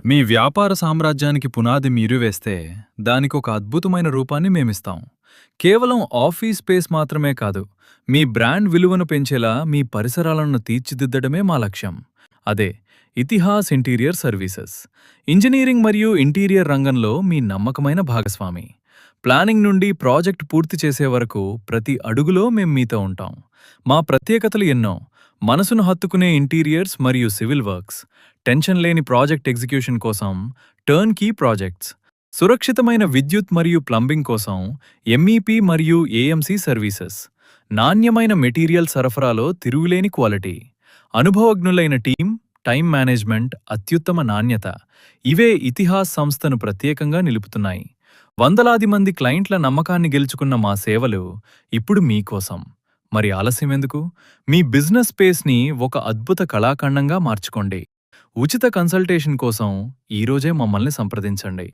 మీ వ్యాపార సామ్రాజ్యానికి పునాది మీరు వేస్తే, దానికొక అద్భుతమైన రూపాన్ని మేమిస్తాం. కేవలం ఆఫీస్ స్పేస్ మాత్రమే కాదు, మీ బ్రాండ్ విలువను పెంచేలా మీ పరిసరాలను తీర్చిదిద్దడమే మా లక్ష్యం. అదే ఇతిహాస్ ఇంటీరియర్ సర్వీసెస్. ఇంజనీరింగ్ మరియు ఇంటీరియర్ రంగంలో మీ నమ్మకమైన భాగస్వామి. ప్లానింగ్ నుండి ప్రాజెక్ట్ పూర్తి చేసే వరకు ప్రతి అడుగులో మేం మీతో ఉంటాం. మా ప్రత్యేకతలు ఎన్నో. మనసును హత్తుకునే ఇంటీరియర్స్ మరియు సివిల్ వర్క్స్, టెన్షన్ లేని ప్రాజెక్ట్ ఎగ్జిక్యూషన్ కోసం టర్న్ కీ ప్రాజెక్ట్స్, సురక్షితమైన విద్యుత్ మరియు ప్లంబింగ్ కోసం ఎంఈపీ మరియు ఏఎంసీ సర్వీసెస్, నాణ్యమైన మెటీరియల్ సరఫరాలో తిరుగులేని క్వాలిటీ, అనుభవజ్ఞులైన టీం, టైం మేనేజ్మెంట్, అత్యుత్తమ నాణ్యత ఇవే ఇతిహాస్ సంస్థను ప్రత్యేకంగా నిలుపుతున్నాయి. వందలాది మంది క్లయింట్ల నమ్మకాన్ని గెలుచుకున్న మా సేవలు ఇప్పుడు మీకోసం. మరి ఆలస్యమెందుకు? మీ బిజినెస్ స్పేస్ని ఒక అద్భుత కళాఖండంగా మార్చుకోండి. ఉచిత కన్సల్టేషన్ కోసం ఈరోజే మమ్మల్ని సంప్రదించండి.